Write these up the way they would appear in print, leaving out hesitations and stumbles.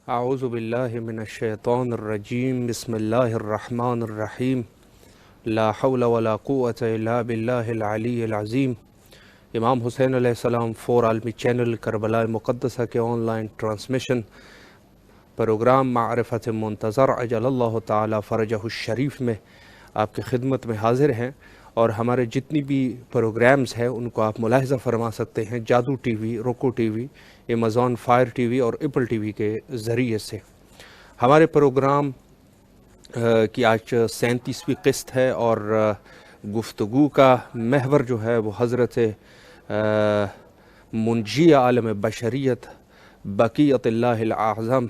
اعوذ باللہ من الشیطان الرجیم بسم اللہ الرحمن الرحیم لا حول ولا قوة الا باللہ العلی العظیم۔ امام حسین علیہ السلام فور عالمی چینل کربلا مقدسہ کے آن لائن ٹرانسمیشن پروگرام معرفت منتظر عجل اللہ تعالی فرجہ الشریف میں آپ کی خدمت میں حاضر ہیں، اور ہمارے جتنی بھی پروگرامز ہیں ان کو آپ ملاحظہ فرما سکتے ہیں جادو ٹی وی، روکو T V, Amazon fire T V اور ایپل ٹی وی کے ذریعے سے۔ ہمارے پروگرام کی آج 37ویں قسط ہے، اور گفتگو کا محور جو ہے وہ حضرت منجی عالم بشریت بقیت اللہ الاعظم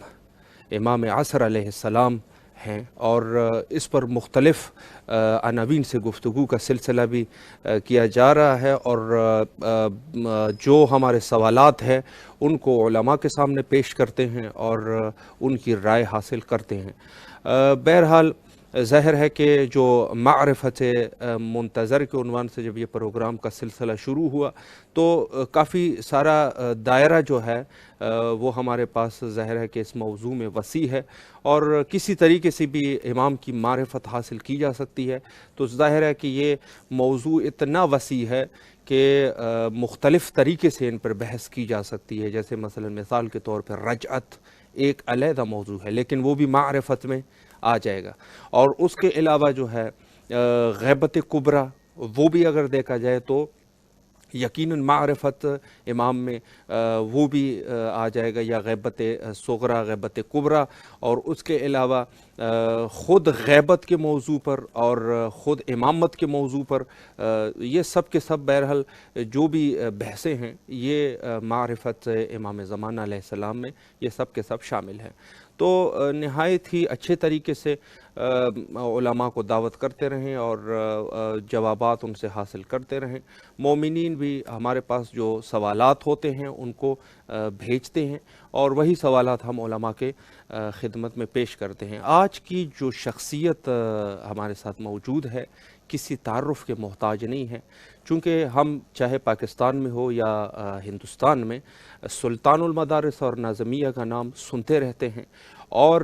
امام عصر علیہ السلام ہیں، اور اس پر مختلف عناوین سے گفتگو کا سلسلہ بھی کیا جا رہا ہے، اور جو ہمارے سوالات ہیں ان کو علماء کے سامنے پیش کرتے ہیں اور ان کی رائے حاصل کرتے ہیں۔ بہرحال ظاہر ہے کہ جو معرفت منتظر کے عنوان سے جب یہ پروگرام کا سلسلہ شروع ہوا تو کافی سارا دائرہ جو ہے وہ ہمارے پاس ظاہر ہے کہ اس موضوع میں وسیع ہے، اور کسی طریقے سے بھی امام کی معرفت حاصل کی جا سکتی ہے۔ تو ظاہر ہے کہ یہ موضوع اتنا وسیع ہے کہ مختلف طریقے سے ان پر بحث کی جا سکتی ہے، جیسے مثال کے طور پر رجعت ایک علیحدہ موضوع ہے، لیکن وہ بھی معرفت میں آ جائے گا۔ اور اس کے علاوہ جو ہے غیبت کبریٰ، وہ بھی اگر دیکھا جائے تو یقیناً معرفت امام میں وہ بھی آ جائے گا، یا غیبت صغریٰ، غیبت کبریٰ، اور اس کے علاوہ خود غیبت کے موضوع پر اور خود امامت کے موضوع پر یہ سب کے سب بہرحال جو بھی بحثیں ہیں یہ معرفت امام زمانہ علیہ السلام میں یہ سب کے سب شامل ہیں۔ تو نہایت ہی اچھے طریقے سے علماء کو دعوت کرتے رہیں اور جوابات ان سے حاصل کرتے رہیں۔ مومنین بھی ہمارے پاس جو سوالات ہوتے ہیں ان کو بھیجتے ہیں، اور وہی سوالات ہم علماء کے خدمت میں پیش کرتے ہیں۔ آج کی جو شخصیت ہمارے ساتھ موجود ہے کسی تعارف کے محتاج نہیں ہے، چونکہ ہم چاہے پاکستان میں ہو یا ہندوستان میں سلطان المدارس اور ناظمیہ کا نام سنتے رہتے ہیں، اور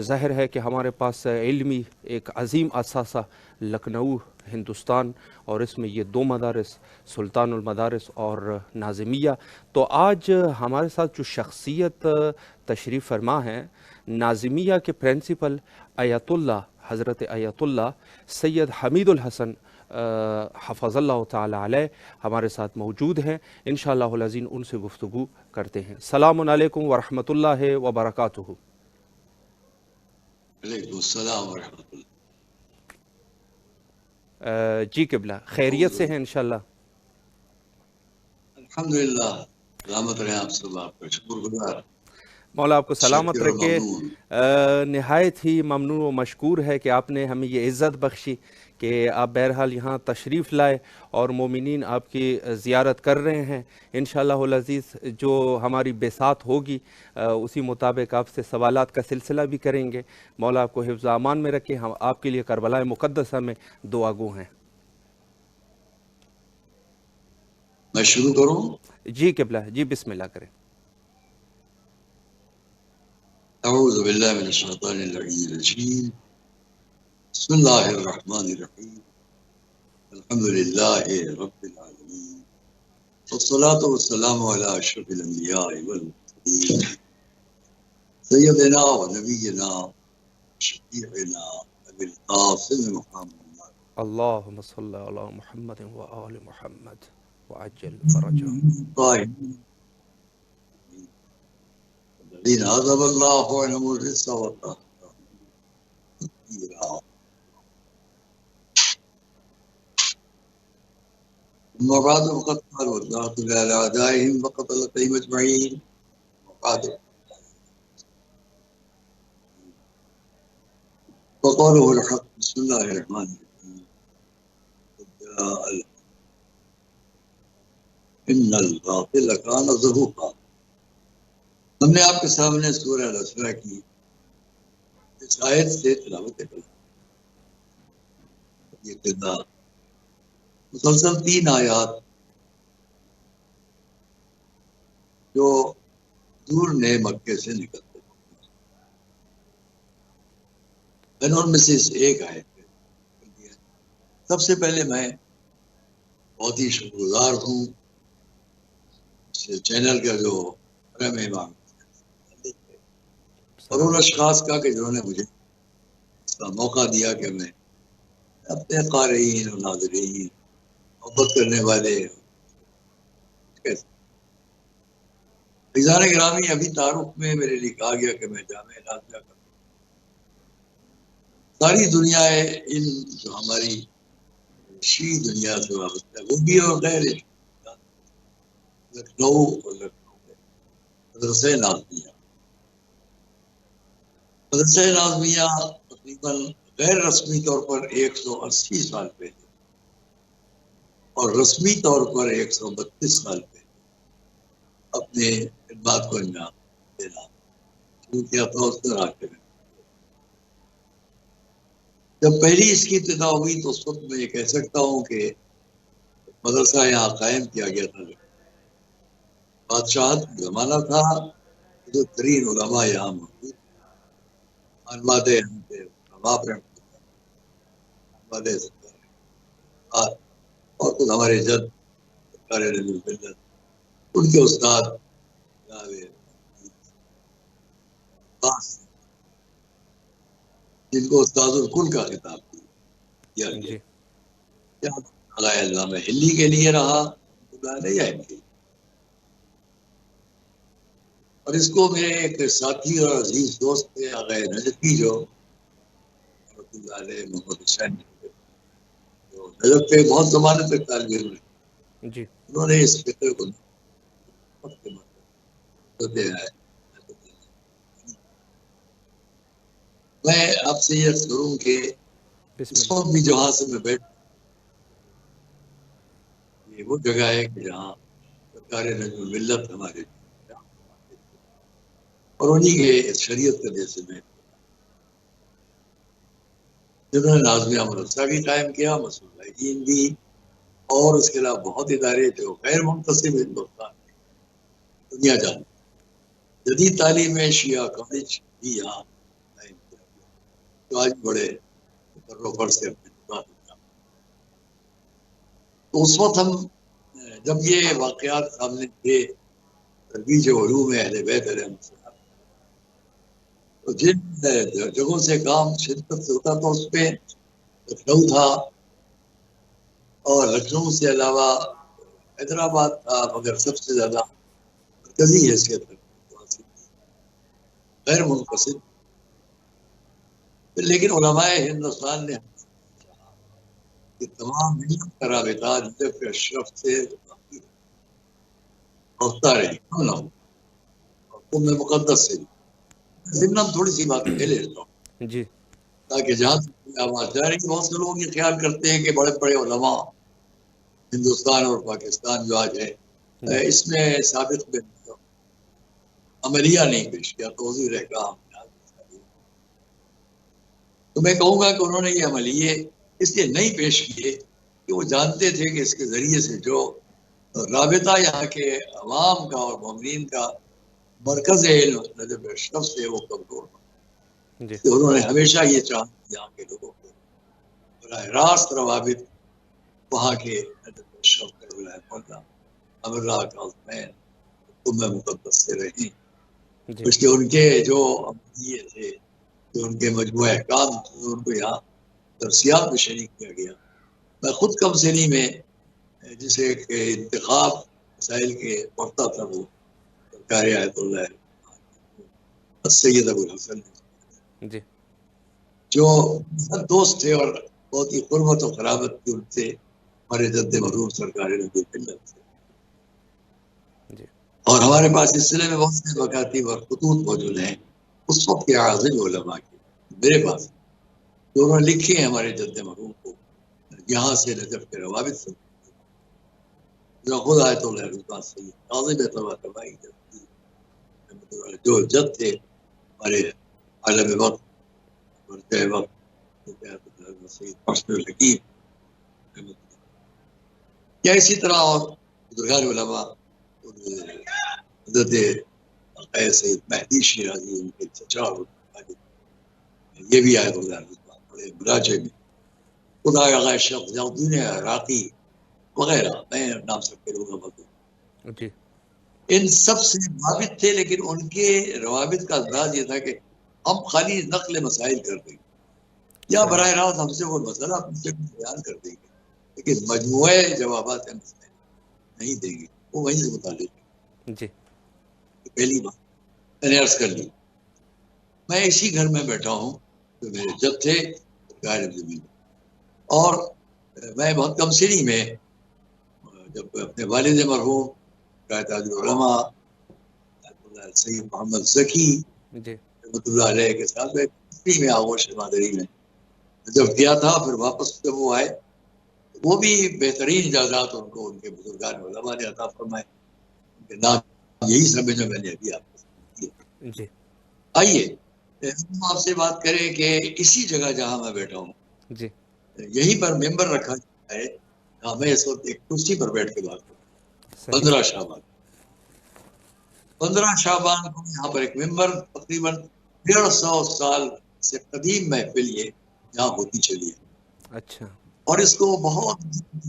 ظاہر ہے کہ ہمارے پاس علمی ایک عظیم اثاثہ لکھنؤ ہندوستان، اور اس میں یہ دو مدارس سلطان المدارس اور ناظمیہ۔ تو آج ہمارے ساتھ جو شخصیت تشریف فرما ہے، ناظمیہ کے پرنسپل آیت اللہ حضرت آیت اللہ سید حمید الحسن حفظ اللہ تعالی علیہ ہمارے ساتھ موجود ہیں۔ انشاءاللہ العظیم ان سے گفتگو کرتے ہیں۔ السلام علیکم ورحمۃ اللہ وبرکاتہ۔ علیکم السلام ورحمۃ اللہ۔ جی قبلہ خیریت سے ہیں انشاءاللہ؟ الحمدللہ، سلامت رہیں آپ سب، آپ کا شکر گزار، مولا آپ کو سلامت شاکر اور رکھے۔ ممنون۔ نہایت ہی ممنون و مشکور ہے کہ آپ نے ہمیں یہ عزت بخشی کہ آپ بہرحال یہاں تشریف لائے، اور مومنین آپ کی زیارت کر رہے ہیں۔ انشاءاللہ العزیز جو ہماری بساط ہوگی اسی مطابق آپ سے سوالات کا سلسلہ بھی کریں گے۔ مولا آپ کو حفظ امان میں رکھے۔ ہم آپ کے لیے کربلا مقدسہ میں دعا گو ہیں۔ میں شروع کروں؟ جی قبلہ، جی بسم اللہ کریں۔ اعوذ باللہ من الشیطان اللعین الرجیم، بسم اللہ الرحمن الرحیم، الحمدللہ رب العالمین، والصلاة والسلام علی اشرف الانبیاء والمرسلین، سیدنا و نبینا شفیعنا ابی القاسم محمد اللہم صلی علی محمد و آل محمد وعجل فرجہ۔ طاہرین الذین عذب اللہ عنہم الرجس والطہارة تطہیرا۔ أما بعد فقد قال والله على أعدائهم فقتلتهم أجمعين. وبعد فقوله الحق، بسم الله الرحمن الرحيم، قد جاء الحق إن الباطل كان زهوقا۔ ہم نے آپ کے سامنے سورہ الاسراء کی اس آیت سے تلاوت کر یہ ابتدا مسلسل 3 آیات جو دور نے مکے سے نکلتے میں نے ان میں سے ایک آیت کر دیا. سب سے پہلے میں بہت ہی شکر گزار ہوں اس چینل کا جو حرم امام اور ان اشخاص کا کہ جنہوں نے مجھے اس کا موقع دیا کہ میں اپنے قارئین اور ناظرین محبت کرنے والے فیضان گرامی ابھی تعارف میں میرے لیے کہا گیا کہ میں جامعہ نازیہ کا ساری دنیا علم جو ہماری شیعہ دنیا سے وابستہ ہے وہ بھی اور غیر لکھنؤ اور لکھنؤ میں مدرسہ نازمیہ تقریباً غیر رسمی طور پر 180 سال پہلے اور رسمی طور پر 132 سال پہلے اپنے خدمات کو انجام دینا شروع کیا تھا. اس طرح کے جب پہلی اس کی ابتدا ہوئی تو اس وقت میں یہ کہہ سکتا ہوں کہ مدرسہ یہاں قائم کیا گیا تھا. بادشاہت زمانہ تھا، جو ترین علماء یہاں موجود اور خود ہمارے جد ان کے استاد جن کو استاد الکل کا خطاب دیا گیا علامہ ہلی کے لیے رہا اور اس کو میرے ایک ساتھی اور عزیز دوست تھے آغا نجفی جو محمد حسین جو نجف پہ بہت زمانے تک طالب علم جی انہوں نے اس فکر کو میں آپ سے یہ کروں کہ اس وقت بھی جہاں سے میں بیٹھ یہ وہ جگہ ہے کہ جہاں سرکار نجم ملت ہمارے اور انہیں کے شریعت کا جیسے میں جنہوں نے نازمیہ مدرسہ بھی قائم کیا، مسلمین بھی، اور اس کے علاوہ بہت ادارے جو غیر منتسب ہندوستان میں دنیا جان جدید تعلیم میں شیعہ کالج بھی یہاں قائم کیا گیا جو آج بڑے فر سے اپنے تو اس وقت ہم جب یہ واقعات سامنے تھے ترویج علوم اہل بیت علیہ السلام تو جن جگہوں سے کام شدت سے ہوتا تھا اس پہ لکھنؤ تھا اور لکھنؤ سے علاوہ حیدرآباد تھا، مگر سب سے زیادہ مرکزی حیثیت غیر منقسم. لیکن علماء ہندوستان نے کہ تمام ملت کا رابطہ نجف اشرف سے ہوتا رہے کیوں نہ ہو اور تم مقدس سے ضمن تھوڑی سی بات کہہ لیتا ہوں جی تاکہ جہاں آواز جا رہی ہے. بہت سے لوگ یہ خیال کرتے ہیں کہ بڑے بڑے علماء ہندوستان اور پاکستان جو آج ہے اس میں ثابت عملیہ نہیں پیش کیا توضیح احکام. تو میں کہوں گا کہ انہوں نے یہ عملیے اس لیے نہیں پیش کیے کہ وہ جانتے تھے کہ اس کے ذریعے سے جو رابطہ یہاں کے عوام کا اور مومنین کا مرکز علم نجف اشرف سے وہ کمزور ہو. انہوں نے ہمیشہ یہ چاہا یہاں کے لوگوں کو براہ راست روابط وہاں کے نجف اشرف امراللہ کاظمین مقدس سے رہیں. اس کے ان کے جو عملیے تھے جو ان کے مجموعہ احکام ان کو یہاں درسیات میں شریک کیا گیا. میں خود کم سنی میں جسے انتخاب مسائل کے پڑھتا تھا وہ سرکار آیت اللہ سید ابو الحسن جو دوست تھے اور بہت ہی قربت و قرابت کی ان سے ہمارے جد مرحوم سرکار نبی ملت سے. اور ہمارے پاس اس سلسلے میں بہت سے مکاتب اور خطوط موجود ہیں اس وقت کے عظیم علماء کے میرے پاس جو انہوں نے لکھے ہیں ہمارے جد مرحوم کو یہاں سے نجف کے روابط سے جو خود آیت اللہ سید عظیم طبائی جو جد تھے ہمارے عالم وقت مرتے وقت سید حسن الحکیم یا اسی طرح اور بزرگان علماء حضرت سید مہدی شیرازی ان کے چچا یہ بھی آئے بڑے براجے میں خدا کا شخص جاؤدین عراقی وغیرہ، میں نام سب کے لوگوں کو جی ان سب سے ثابت تھے، لیکن ان کے روابط کا انداز یہ تھا کہ ہم خالی نقل مسائل کر دیں گے یا صحیح براہ راست ہم سے وہ مسئلہ اپنے سے بیان کر دیں گے، لیکن مجموعے جوابات ہم سے نہیں دیں گے، وہ وہیں سے متعلق ہے۔ جی پہلی بات میں نے عرض کر لی، میں اسی گھر میں بیٹھا ہوں جو میرے جد تھے غائب زمین، اور میں بہت کم سنی میں جب اپنے والد مرحوم تاج العلماء سید محمد ذکی جی رحمۃ اللہ علیہ کے ساتھ میں آغوش مادری میں جب گیا تھا، پھر واپس جب وہ آئے، وہ بھی بہترین اجازات ان کو ان کے بزرگان علماء نے عطا فرمائے، ان کے نام یہی سب ہے جو میں نے ابھی آپ کو کیے۔ جی آئیے ہم آپ سے بات کریں کہ اسی جگہ جہاں میں بیٹھا ہوں جی یہیں پر ممبر رکھا ہے، جہاں میں اس وقت ایک کرسی پر بیٹھ کے بات کروں، صحیح 15 شعبان 15 شعبان کو یہاں پر ایک ممبر تقریباً 150 سال سے قدیم محفل یہ یہاں ہوتی چلی ہے، اچھا اور اس کو بہت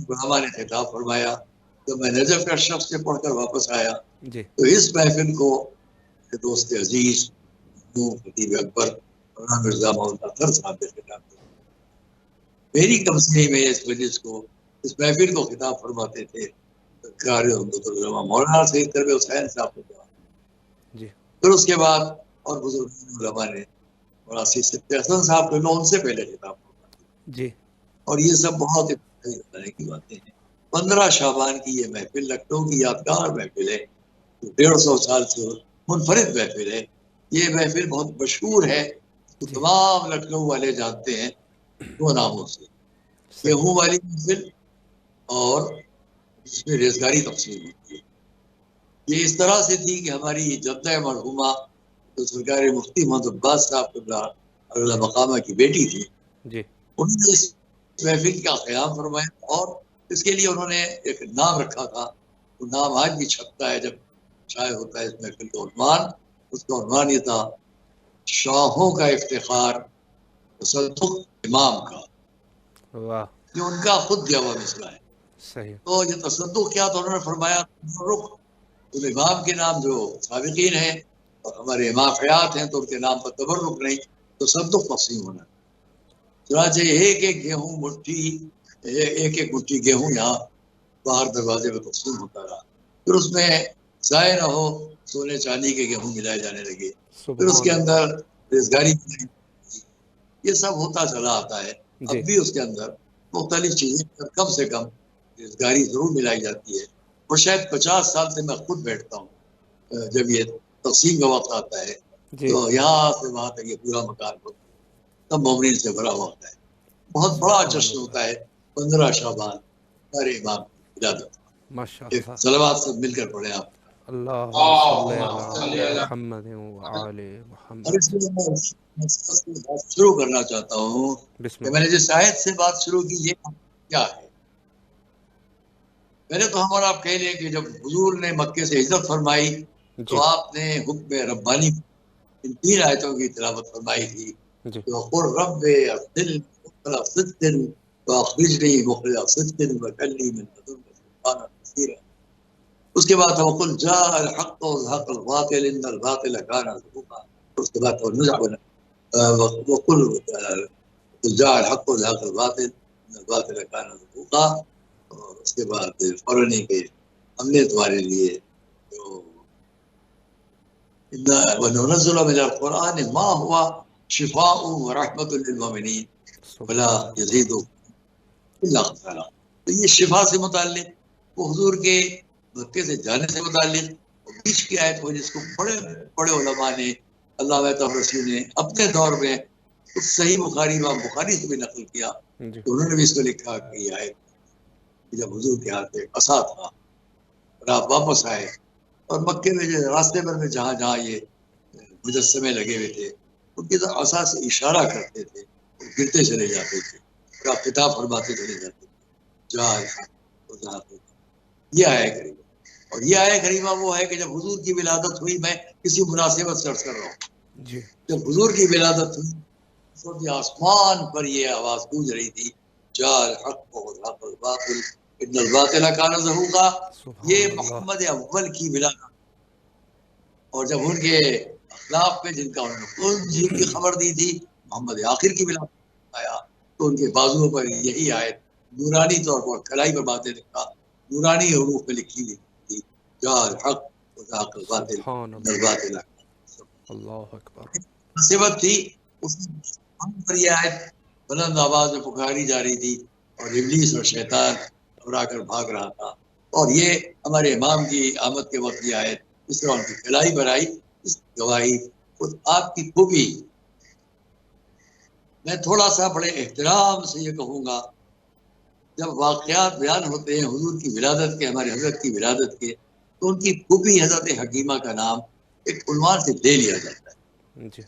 علماء نے خطاب فرمایا۔ جب میں نجف کا شخص سے پڑھ کر واپس آیا جی تو اس محفل کو دوست عزیز خطیب اکبر مولانا مرزا محمد اطہر صاحب نے خطاب کیا۔ میری کمسنی میں اس مجلس کو، اس محفل کو خطاب فرماتے تھے قاری عبدالعلماء مولانا سید کرب حسین صاحب کو۔ جی پھر اس کے بعد اور بزرگ علماء نے مولانا سید صدیق حسن صاحب کو ان سے پہلے خطاب فرمایا، جی اور یہ سب بہت ابتدائی کی باتیں ہیں۔ 15 شعبان کی یہ محفل لکھنؤ کی یادگار محفل ہے، 150 سال سے منفرد محفل ہے۔ یہ محفل بہت مشہور ہے، تو جی تمام لکھنؤ والے جانتے ہیں دو ناموں سے، صحیح گیہوں والی محفل اور جس میں ریزگاری تقسیم ہوتی ہے۔ یہ اس طرح سے تھی کہ ہماری جدہ مرحومہ جو سرکار مفتی محمد عباس صاحب اللہ مقامہ کی بیٹی تھی، جی انہوں نے اس محفل کا قیام فرمایا، اور اس کے لیے انہوں نے ایک نام رکھا تھا، وہ نام آج بھی چھپتا ہے جب شائع ہوتا ہے اس محفل کا عنوان۔ اس کا عنوان یہ تھا شاہوں کا افتخار تصدق امام کا، واہ یہ ان کا خود دیا ہوا مسئلہ ہے۔ صحیح تو یہ تصدق کیا، تو انہوں نے فرمایا تبرک، تو امام کے نام جو سابقین ہیں اور ہمارے امام حیات ہیں تو ان کے نام پر تبرک نہیں، تصدق تقسیم ہونا۔ چنانچہ ایک ایک گیہوں مٹھی، ایک ایک مٹھی گیہوں یہاں باہر دروازے میں تقسیم ہوتا رہا، پھر اس میں ضائع نہ ہو سونے چاندی کے گیہوں ملائے جانے لگے، پھر اس کے سبحان اندر ریزگاری، یہ سب ہوتا چلا آتا ہے۔ اب جی بھی اس کے اندر مختلف چیزیں کم سے کم ریزگاری ضرور ملائی جاتی ہے، اور شاید 50 سال سے میں خود بیٹھتا ہوں جب یہ تقسیم کا وقت آتا ہے جی تو یہاں سے وہاں تک یہ پورا مکان سب مومنین سے بھرا ہوا ہوتا ہے۔ بہت بڑا سبحان جشن اللہ ہوتا ہے 15 شعبان ہمارے امام کی ولادت۔ ماشاء ایک اللہ صلوات سب مل کر پڑھیں آپ۔ اللہم صلی علی محمد وآل اور اس محمد لیے میں بات شروع کرنا چاہتا ہوں بسم کہ میں اللہ نے جس آیت سے بات شروع کی یہ کیا ہے۔ پہلے تو ہم اور آپ کہہ لیں کہ جب حضور نے مکے سے ہجرت فرمائی تو جی آپ نے حکم ربانی ان 3 آیتوں کی تلاوت فرمائی تھی، جی وقل رب ارسلنی مخرج صدق واخرجنی مخرج صدق واجعلنی من لدنک سلطانا نصیرا۔ اس کے بعد وقل جاء الحق وزهق الباطل ان الباطل كان زهوقا۔ اس کے بعد وقل جاء الحق وزهق الباطل ان الباطل كان زهوقا، اور اس کے بعد فوراً کہ ہم نے تمہارے لیے جو وننزل من القرآن ما هو شفاء ورحمۃ للمؤمنین ولا سبحان اللہ یزید الا خسارا۔ تو یہ شفا سے متعلق، وہ حضور کے مکے سے جانے سے متعلق، بیچ کی آیت ہو جس کو بڑے بڑے علماء نے، علامہ طبرسی نے اپنے دور میں اس صحیح بخاری امام بخاری سے بھی نقل کیا، جی تو انہوں نے بھی اس کو لکھا کہ یہ آیت جب حضور کے ہاتھ ایک عصا تھا اور آپ واپس آئے، اور مکے میں جو راستے پر میں جہاں جہاں یہ مجسمے لگے ہوئے تھے ان کی طرف عصا سے اشارہ کرتے تھے، وہ گرتے چلے جاتے تھے، اور آپ خطاب فرماتے چلے جاتے تھے جہاں یہ آیا کریمہ۔ اور یہ آیا کریمہ وہ ہے کہ جب حضور کی ولادت ہوئی، میں کسی مناسبت سے عرض کر رہا ہوں، جی جب حضور کی ولادت ہوئی سوچے آسمان پر یہ آواز گونج رہی تھی، جال حق و حق الباطل ان الباطل کان زہوقا. یہ سبحان اللہ. محمد اول کی ولادت، اور جب ان کے اخلاق پہ جن کا انہوں نے خود جن کی خبر دی تھی محمد آخر کی ولادت آیا، تو ان کے بازوؤں پر یہی آیت نورانی طور پر کلائی پر باتیں لکھا، نورانی حروف میں لکھی ہوئی تھی، جال حق و حق الباطل سبحان ان اللہ. الباطل. اللہ اکبر. صفت تھی اس پر یہ آیت بلند آواز میں پکاری جا رہی تھی، اور ابلیس اور شیطان گھبرا کر بھاگ رہا تھا. اور یہ ہمارے امام کی آمد کے وقت یہ آیت اس طرح ان کی کلائی پر آئی، اس کی گواہی خود آپ کی خوبی. میں تھوڑا سا بڑے احترام سے یہ کہوں گا، جب واقعات بیان ہوتے ہیں حضور کی ولادت کے، ہمارے حضرت کی ولادت کے، تو ان کی خوبی حضرت حکیمہ کا نام ایک عنوان سے لے لیا جاتا ہے. جی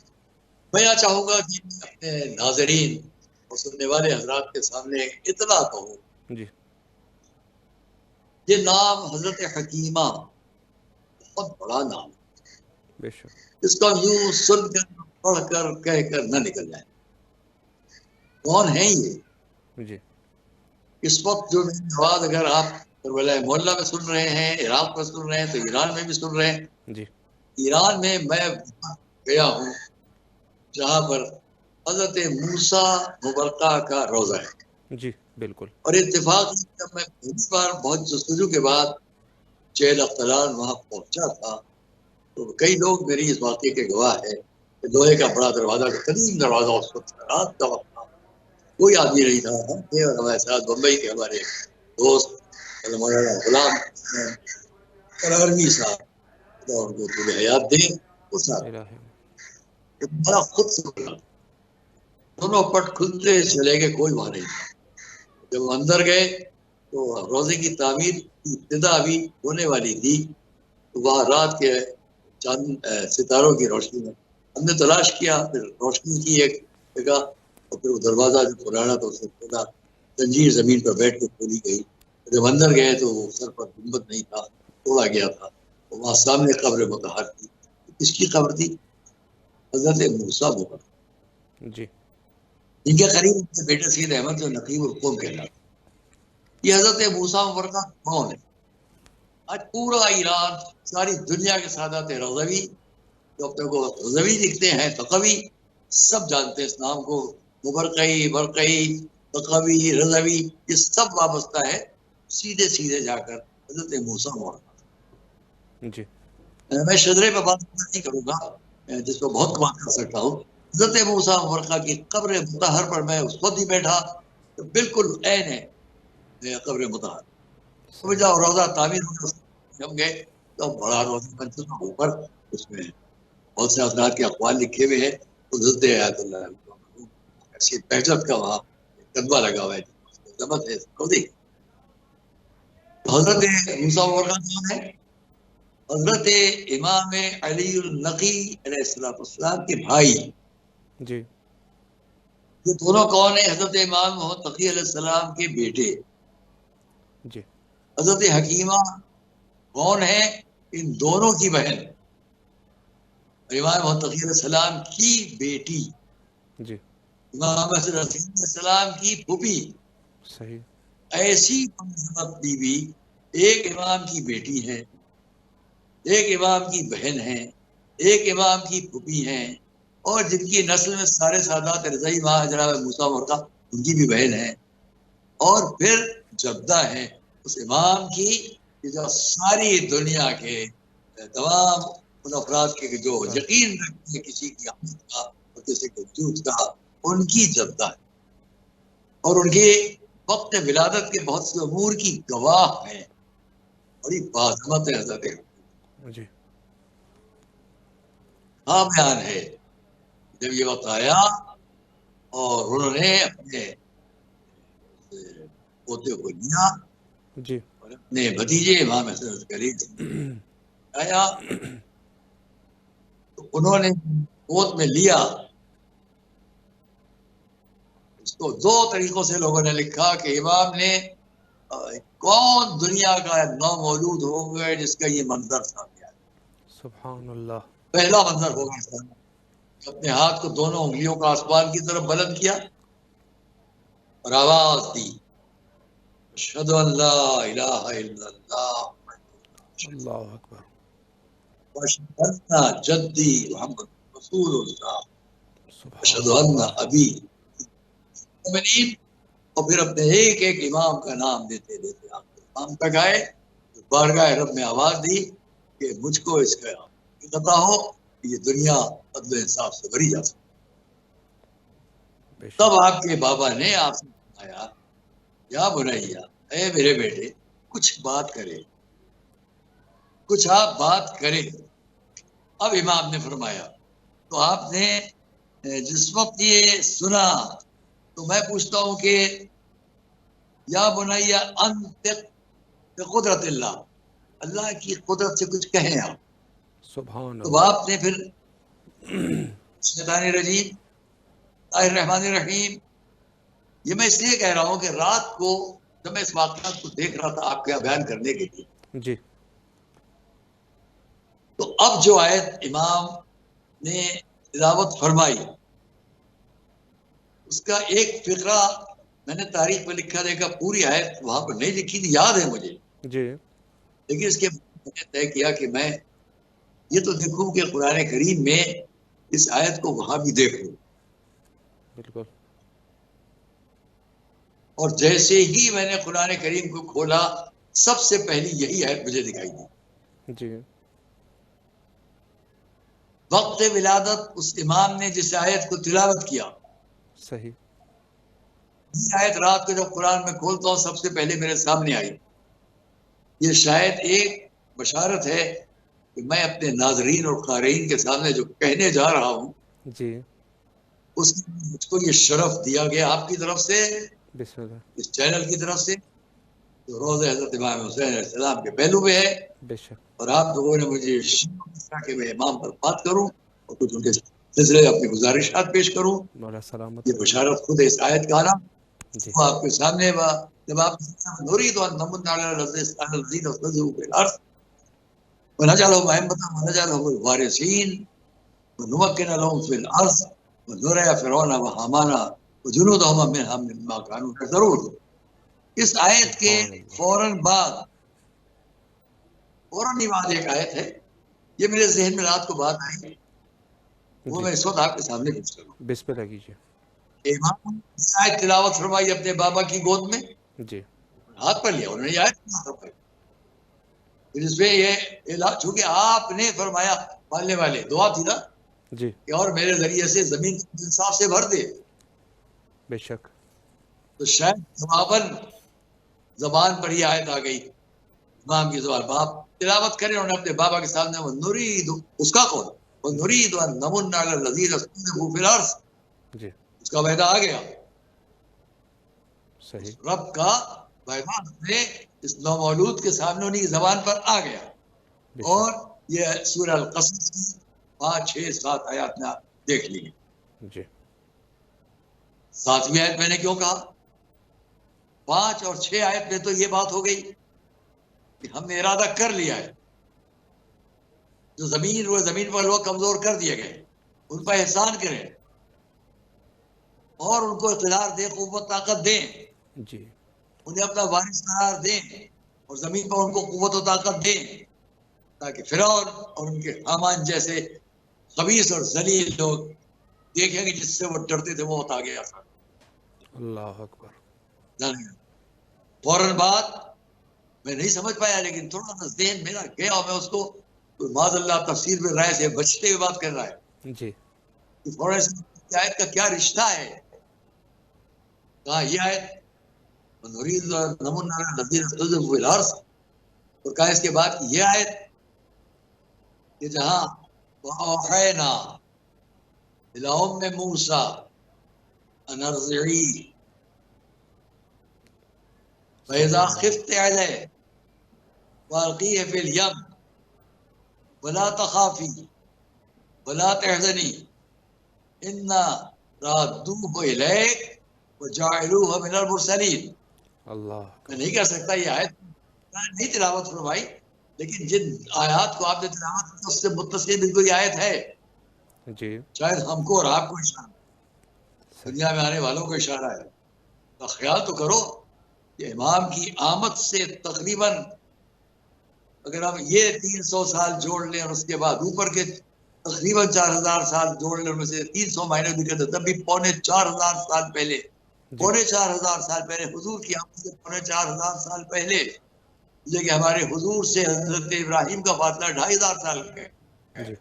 میں یہ چاہوں گا کہ اپنے ناظرین اور سننے والے حضرات کے سامنے اطلاع کہوں، جی یہ نام حضرت حکیمہ بہت بڑا نام ہے، بے شک. اس کا یوں سن کر پڑھ کر کہہ کر نہ نکل جائے. کون ہے یہ؟ جی اس وقت جو میری آواز اگر آپ کربلا معلیٰ میں سن رہے ہیں، عراق میں سن رہے ہیں، تو ایران میں بھی سن رہے ہیں. جی ایران میں میں گیا ہوں جہاں پر حضرت موسیٰ مبرکہ کا روضہ ہے. جی بالکل. اور اتفاق جب میں پہلی بار بہت جستجو کے بعد چیل اختلال وہاں پہنچا تھا، تو کئی لوگ میری اس واقعے کے گواہ ہے کہ لوہے کا بڑا دروازہ، قدیم دروازہ، اس وقت رات کا وقت تھا، کوئی آدمی نہیں تھا. ہم تھے اور ہمارے ساتھ بمبئی کے ہمارے دوست مولانا غلام قرارمی صاحب، خدا ان کو طول حیات دے، وہ صاحب الہی. ہمارا خود سے بولا. دونوں پٹ کھلتے چلے گئے، کوئی وہاں نہیں تھا. جب وہ اندر گئے تو روزے کی تعمیر کی ابتدا ابھی ہونے والی تھی، تو وہاں رات کے چاند ستاروں کی روشنی میں ہم نے تلاش کیا، پھر روشنی کی ایک جگہ، اور پھر وہ دروازہ جو پرانا تھا اس سے کھولا، زنجیر زمین پر بیٹھ کے کھولی گئی. جب اندر گئے تو وہ سر پر گنبد نہیں تھا، توڑا گیا تھا. وہاں سامنے قبر مطہر تھی. کس کی قبر تھی؟ حضرت موسیٰ مبرک. جی ان کے قریب ان کے بیٹے سید احمد جو نقیب القوم کہلاتے. یہ حضرت موسیٰ مبرکہ کون ہے؟ آج پورا ایران، ساری دنیا کے سادات رضوی جو اپنے کو رضوی لکھتے ہیں، تقوی، سب جانتے ہیں اس نام کو. مبرقی، برقی، تقوی، رضوی، یہ سب وابستہ ہے سیدھے سیدھے جا کر حضرت موسیٰ مبرکہ. جی میں شجرے پہ بات نہیں کروں گا جس پہ بہت بات کر سکتا ہوں. حضرت موسیٰ مبرکہ کی قبر مطہر پر میں اس وقت ہی بیٹھا، تو بالکل عین ہے قبر مطہر. جب روزہ تعمیر جب گئے تو بڑا روزہ بن چکا، اوپر اس میں بہت سے حضرات کے اقوال لکھے ہوئے ہیں. حضرت آیت اللہ ایسی بہجت کا وہاں قدمہ لگا ہوا ہے، عظمت ہے. حضرت موسیٰ مبرکہ کون ہے؟ حضرت امام علی النقی علیہ السلام کے بھائی. جی یہ دونوں کون ہیں؟ حضرت امام محمد تقی علیہ السلام کے بیٹے. جی حضرت حکیمہ کون ہے؟ ان دونوں کی بہن، امام محمد تقی علیہ السلام کی بیٹی، جی امام حسن علیہ السلام کی پھوپھی. صحیح. ایسی مناسبت بیوی ایک امام کی بیٹی ہے، ایک امام کی بہن ہے، ایک امام کی پھوپھی ہیں، اور جن کی نسل میں سارے سادات رضائی ماں جناب موسیٰ مبرکہ ان کی بھی بہن ہے، اور پھر جدہ ہے اس امام کی جو ساری دنیا کے تمام ان افراد کے جو یقین رکھتے ہیں کسی کی آمد کا اور کسی کے وجود کا، ان کی جدہ ہے، اور ان کے وقت ولادت کے بہت سے امور کی گواہ ہیں. بڑی باعظمت ہے حضرت. جی ہاں بیان ہے جب یہ وقت آیا اور انہوں نے اپنے پوتے کو لیا جی اور اپنے بھتیجے امام حسن عسکری آیا، تو انہوں نے گود میں لیا. اس کو دو طریقوں سے لوگوں نے لکھا کہ امام نے کون دنیا کا نو مولود ہوگا جس کا یہ منظر سامنے آیا. سبحان اللہ. پہلا منظر ہوگا اپنے ہاتھ کو دونوں انگلیوں کا آسمان کی طرف بلند کیا اور آواز دی، اشہد ان لا الہ الا اللہ اللہ اکبر، واشہد ان جدی محمد رسول اللہ اشہد سبحان ان اللہ، ابی مومنین، اور پھر اپنے ایک ایک امام کا نام دیتے دیتے آپ امام تک آئے، بارگاہ رب میں آواز دی کہ مجھ کو اس کا پتہ ہو کہ یہ دنیا عدل و انصاف سے بھری جا سکتی۔ بے تب شک، آپ کے بابا نے آپ سے فرمایا، یا بنیا، اے میرے بیٹے کچھ بات کرے، کچھ آپ بات کریں۔ اب امام نے فرمایا، تو آپ نے جس وقت یہ سنا تو میں پوچھتا ہوں کہ یا بنیا انطق بقدرت اللہ، اللہ کی قدرت سے کچھ کہیں آپ۔ سبحان تو اللہ، باپ نے پھر شیطان رجیم، اللہ الرحمن الرحیم، یہ میں اس لیے کہہ رہا ہوں کہ رات کو جب میں اس واقعات کو دیکھ رہا تھا آپ کے یہاں بیان کرنے کے لیے، جی تو اب جو آیت امام نے تلاوت فرمائی اس کا ایک فقرہ میں نے تاریخ میں لکھا دیکھا، پوری آیت وہاں پر نہیں لکھی تھی، یاد ہے مجھے، جی لیکن اس کے میں نے طے کیا کہ میں یہ تو دیکھوں کہ قرآن کریم میں اس آیت کو وہاں بھی دیکھوں، بالکل، اور جیسے ہی میں نے قرآن کریم کو کھولا سب سے پہلی یہی آیت مجھے دکھائی دی۔ جی وقت ولادت اس امام نے جس آیت کو تلاوت کیا، صحیح، یہ آیت رات کو جب قرآن میں کھولتا ہوں سب سے پہلے میرے سامنے آئی۔ یہ شاید ایک بشارت ہے کہ میں اپنے ناظرین اور قارئین کے سامنے جو کہنے جا رہا ہوں جی اس میں مجھ کو یہ شرف دیا گیا آپ کی طرف سے، بسم اللہ، اس چینل کی طرف سے، جو روز حضرت امام حسین علیہ السلام کے پہلو پہ ہے، بے شک، اور آپ لوگوں نے مجھے شرف کہ میں امام پر بات کروں اور کچھ ان کے سلسلے اپنی گزارشات پیش کروں۔ مولا سلامت یہ رہے، بشارت خود ہے اس آیت کا نام جی وہ آپ کے سامنے با جب آپ نوری تو نمن علی الذین استضعفوا فی الارض ونجعلهم ائمة ونجعلهم الوارثین ونمکن لهم فی الارض ونری فرعون وحامان وجنودهما منهم مما كانوا يحذرون۔ اس آیت کے سبحان اللہ، فوراً بعد ایک آیت ہے، یہ میرے ذہن میں رات کو بات آئی، وہ جی میں اس وقت آپ کے سامنے پیش کروں۔ بسم اللہ کیجیے، امام نے آیت تلاوت فرمائی اپنے بابا کی گود میں، جی ہاتھ پر لیا انہوں نے، یہ آیت فرمائی، پھر اس میں یہ چونکہ آپ نے فرمایا پالنے والے دعا تھی نا جی کہ اور میرے ذریعے سے زمین انصاف سے بھر دے، بے شک، تو شاید جواباً زبان پر یہ آیت آ گئی، امام کی زبان، باپ تلاوت کرے انہوں نے اپنے بابا کے سامنے، وہ نرید اس کا قول، وہ نرید ان نمن علی الذین استضعفوا فی الارض، جی اس کا وعدہ آ گیا، صحیح، رب کا وعدہ اپنے اس نومولود کے سامنے انہیں کی زبان پر آ گیا۔ بے اور شک، یہ سورہ القصص کی 5 6 7 آیات میں آپ دیکھ لیجیے۔ جی 7ویں آیت میں نے کیوں کہا 5 اور 6 آیت میں تو یہ بات ہو گئی کہ ہم نے ارادہ کر لیا ہے، جو زمین پر لوگ کمزور کر دیے گئے ان پر احسان کریں اور ان کو اقتدار دیں، قوت طاقت دیں، جی انہیں اپنا وارث قرار دیں اور زمین پر ان کو قوت و طاقت دیں تاکہ فرعون اور ان کے حامان جیسے خبیث اور ذلیل لوگ دیکھیں گے جس سے وہ ڈرتے تھے وہ ہوتا گیا تھا۔ اللہ اکبر، فوراً بعد میں نہیں سمجھ پایا لیکن تھوڑا سا ذہن میرا گیا اور میں اس کو معاذ اللہ تفسیر میں رائے سے بچتے ہوئے بات کر رہا ہے جی کہ فوراً آیت کا کیا رشتہ ہے، کہا یہ آیت نرید نمن علی الذین استضعفوا فی الارض، اور کہا اس کے بعد کی یہ آیت کہ جہاں وَأَوْحَيْنَا إِلَىٰ أُمِّ مُوسَىٰ أَنْ أَرْضِعِيهِ فَإِذَا سبحان اللہ، خِفْتِ عَلَيْهِ وَأَلْقِيهِ فِي الْيَمِّ وَلَا تَخَافِي وَلَا تَحْزَنِي إِنَّا رَادُّوهُ إِلَيْكِ وَجَاعِلُوهُ مِنَ الْمُرْسَلِينَ۔ اللہ میں اکبر، نہیں کر سکتا یہ آیت نہیں تلاوت فرمائی، لیکن جن آیات کو آپ نے تلاوت کی اس سے متصل بالکل یہ آیت ہے جی شاید ہم کو اور آپ کو اشارہ، صحیح. دنیا میں آنے والوں کو اشارہ ہے. تو خیال تو کرو کہ امام کی آمد سے تقریباً اگر ہم یہ 300 سال جوڑ لیں اور اس کے بعد اوپر کے تقریباً 4000 سال جوڑ لیں، ان میں سے 300 مہینے بھی کرتے تب بھی 4500 سال پہلے، جی 4500 سال پہلے حضور کی آمد سے 4500 سال پہلے، یہ کہ ہمارے حضور سے حضرت ابراہیم کا فاصلہ 2500 سال کا ہے. جی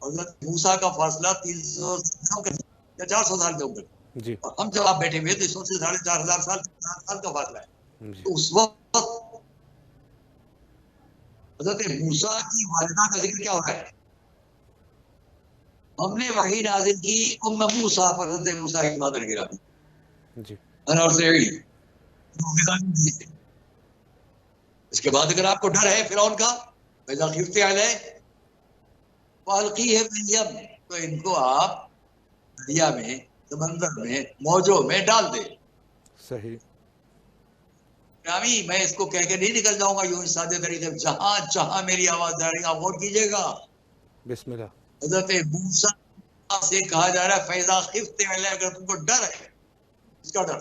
حضرت موسیٰ کا فاصلہ 300 یا 400 سال کے اوپر، جی اور ہم جب آپ بیٹھے ہوئے تو اس وقت سے 4500 سال 4 سال کا فاصلہ ہے. جی تو اس وقت حضرت موسیٰ کی والدہ کا ذکر کیا ہو رہا ہے؟ ہم نے وحی نازل کی ام موسیٰ پر، حضرت موسیٰ کی مادر گرامی. جی اس کے بعد اگر آپ کو ڈر ہے فرعون کا، فَإِذَا خِفْتِ عَلَيْهِ فَأَلْقِيهِ فِي الْيَمِّ، تو ان کو آپ دریا میں، سمندر میں، موجوں میں ڈال دے. صحیح. گرامی میں اس کو کہہ کے نہیں نکل جاؤں گا یوں ہی سادے طریقے، جہاں جہاں میری آواز جا رہی ہے آپ غور کیجیے گا. بسم اللہ. حضرت موسیٰ سے کہا جا رہا ہے فیضا خفت علیہ، اگر تم کو ڈر ہے، اس کا ڈر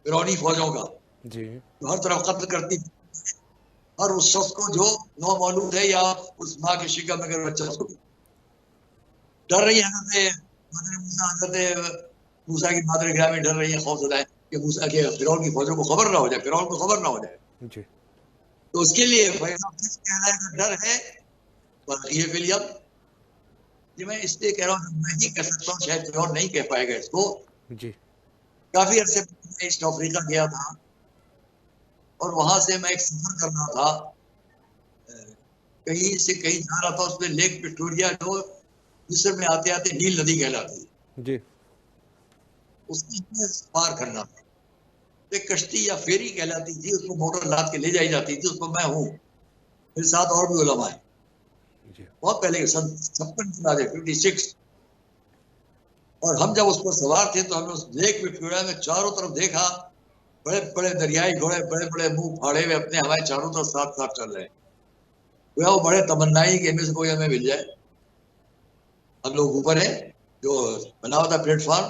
فرعونی فوجوں کا جی جو ہر طرف قتل کرتی، اور اس شخص کو جو نو مولود ہے یا اس ماں کے شکم میں اگر بچہ، اس کو ڈر رہی ہے. حضرت موسیٰ کی مادر گرامی ڈر رہی ہے، خوف زدہ ہے کہ موسیٰ کے فرعون کی فوجوں کو خبر نہ ہو جائے، فرعون کو خبر نہ ہو جائے. جی تو اس کے لیے فیضا خفت علیہ کا ڈر ہے. فَأَلْقِيهِ فِي الْيَمِّ، یہ میں اس لیے کہہ رہا ہوں میں ہی کہہ سکتا ہوں، شاید فرعون نہیں کہہ پائے گا اس کو. جی کافی عرصے میں ایسٹ افریقہ گیا تھا اور وہاں سے میں ایک سفر کر رہا تھا، کہیں سے کہیں جا رہا تھا. اس میں لیک وکٹوریا جو مصر میں آتے آتے نیل ندی کہلاتی ہے، جی اس میں پار کرنا تھا. ایک کشتی یا فیری کہلاتی تھی، اس کو موٹر لاد کے لے جائی جاتی تھی. اس میں میں ہوں، میرے ساتھ اور بھی علماء ہیں، جی بہت پہلے 56. اور ہم جب اس پر سوار تھے تو ہم نے اس لیک وکٹوریا میں چاروں طرف دیکھا، بڑے بڑے دریائی گھوڑے، بڑے بڑے منہ پھاڑے ہوئے اپنے ہمارے چاروں طرف ساتھ ساتھ چل رہے ہیں. وہ بڑے تمنائی کہ ان میں سے کوئی ہمیں مل جائے. ہم لوگ اوپر ہیں جو بنا ہوا تھا پلیٹ فارم،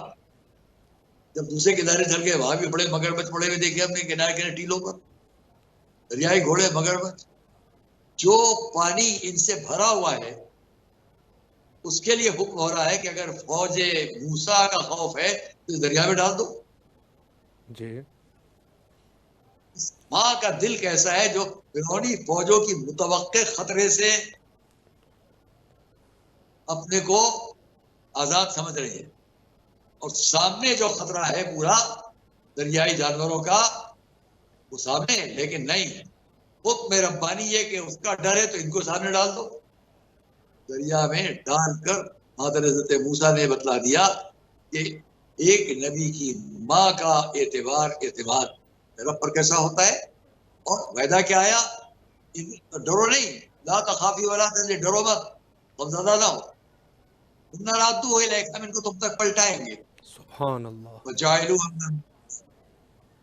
جب دوسرے کنارے چل گئے وہاں بھی بڑے مگرمچھ پڑے ہوئے دیکھے ہم نے کنارے کنارے ٹیلوں پر، دریائی گھوڑے، مگرمچھ. جو پانی ان سے بھرا ہوا ہے اس کے لیے حکم ہو رہا ہے کہ اگر فوج موسیٰ کا خوف ہے تو اس دریا میں ڈال دو. جی ماں کا دل کیسا ہے جو فرعونی فوجوں کی متوقع خطرے سے اپنے کو آزاد سمجھ رہی ہے، اور سامنے جو خطرہ ہے پورا دریائی جانوروں کا وہ سامنے ہے، لیکن نہیں، حکم ربانی یہ کہ اس کا ڈر ہے تو ان کو سامنے ڈال دو. دریا میں ڈال کر مادر حضرت موسیٰ نے بتلا دیا کہ ایک نبی کی ماں کا اعتماد رب پر کیسا ہوتا ہے. اور وعدہ کیا آیا، ڈرو نہیں، لا تخافی ولا تحزنی، ڈرو مت، غمزدہ نہ ہو، انا رادوہ الیک، ہم ان کو تم تک پلٹائیں گے. سبحان اللہ. وجاعلوہ من،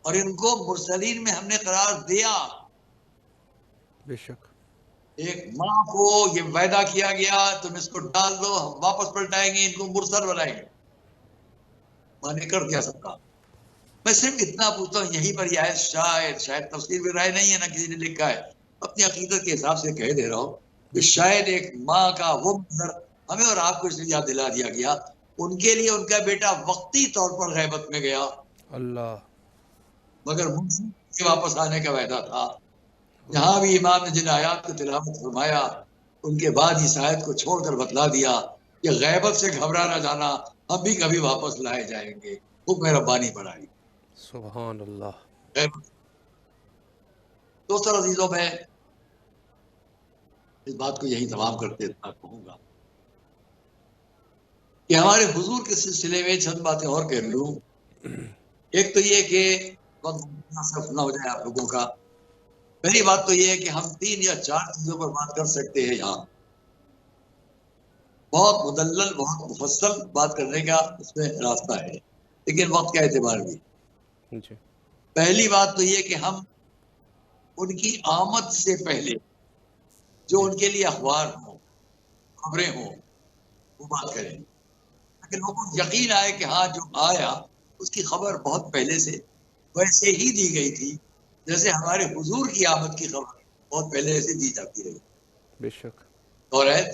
اور ان کو مرسلین میں ہم نے قرار دیا. بے شک. ایک ماں کو یہ وعدہ کیا گیا تم اس کو ڈال دو، ہم واپس پلٹائیں گے، ان کو مرسل بنائیں گے. ماں نے کر دیا سب کا. میں صرف اتنا پوچھتا ہوں، یہیں پر یہ آیت شاید تفسیر میں رائے نہیں ہے، نہ کسی نے لکھا ہے، اپنی عقیدت کے حساب سے کہہ دے رہا ہوں کہ شاید ایک ماں کا وہ منظر ہمیں اور آپ کو اس لیے یاد دلا دیا گیا، ان کے لیے ان کا بیٹا وقتی طور پر غیبت میں گیا، اللہ. مگر منصوب کے واپس آنے کا وعدہ تھا. یہاں بھی امام نے جن آیات کو تلاوت فرمایا ان کے بعد اس آیت کو چھوڑ کر بتلا دیا کہ غیبت سے گھبرا نہ جانا، ہم بھی کبھی واپس لائے جائیں گے، حکم ربانی بڑھائی. سبحان اللہ. دوستر عزیزوں، میں اس بات کو یہی تمام کرتے اتنا کہوں گا کہ ہمارے حضور کے سلسلے میں چند باتیں اور کہہ لوں. ایک تو یہ کہ صرف نہ ہو جائے آپ لوگوں کا. پہلی بات تو یہ ہے کہ ہم 3 یا 4 چیزوں پر بات کر سکتے ہیں یہاں، بہت مدلل، بہت مفصل بات کرنے کا اس میں راستہ ہے، لیکن وقت کا اعتبار بھی. جی پہلی بات تو یہ کہ ہم ان کی آمد سے پہلے جو جی ان کے لیے اخبار ہوں، خبریں ہوں وہ بات کریں، لیکن لوگوں کو یقین آئے کہ ہاں جو آیا اس کی خبر بہت پہلے سے ویسے ہی دی گئی تھی، جیسے ہمارے حضور کی آمد کی خبر بہت پہلے سے دی جاتی رہی. بے شک. توریت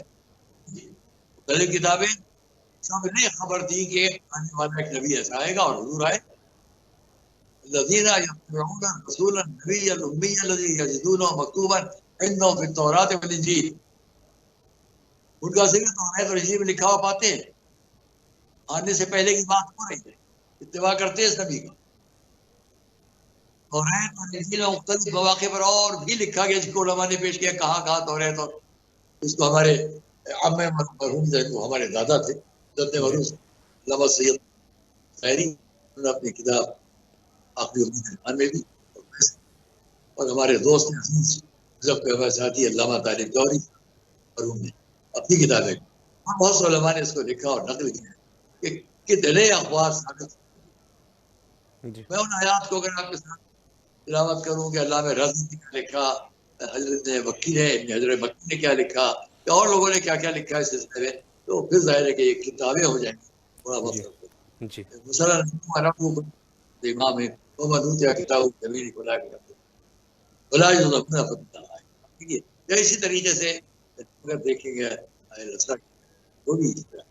مختلف کتابیں سب نے خبر دی کہ آنے والا ایک نبی ایسا آئے گا، اور حضور آئے. الذين يتبعون الرسول النبي الأمي الذي يجدونه مكتوبا عندهم في التوراة والإنجيل. ان کا ذکر توریت اور انجیل میں لکھا ہوا پاتے ہیں. آنے سے پہلے کی بات ہو رہی ہے، اتباع کرتے ہیں اس نبی کا. توریت اور انجیل میں مختلف مواقع پر اور بھی لکھا گیا جس کو علماء نے پیش کیا کہاں توریت. اور اس کو ہمارے عام مرحوم جو ہمارے دادا تھے حضرت مرحوم علامہ سید خیری، انہوں نے اپنی کتاب آخری امید میں بھی، اور ہمارے دوست عزیز حضرت ساتھی علامہ طالب جوہری مرحوم نے اپنی کتابیں، اور بہت سے علماء نے اس کو لکھا اور نقل کیا کہ کتنے اخبار ثابت. میں ان آیات کو اگر آپ کے ساتھ تلاوت کروں کہ علامہ رازی نے کیا لکھا، حضرت مکی نے حضرت مکی نے کیا لکھا، یا اور لوگوں نے کیا کیا لکھا اس سلسلے میں، تو پھر ظاہر ہے کہ یہ کتابیں ہو جائیں گی. بڑا مطلب مثلاً امام ہے وہ منوط یا کتاب زمین کھلا کے بلا ٹھیک ہے. یا اسی طریقے سے اگر دیکھیں گے وہ بھی اس طرح.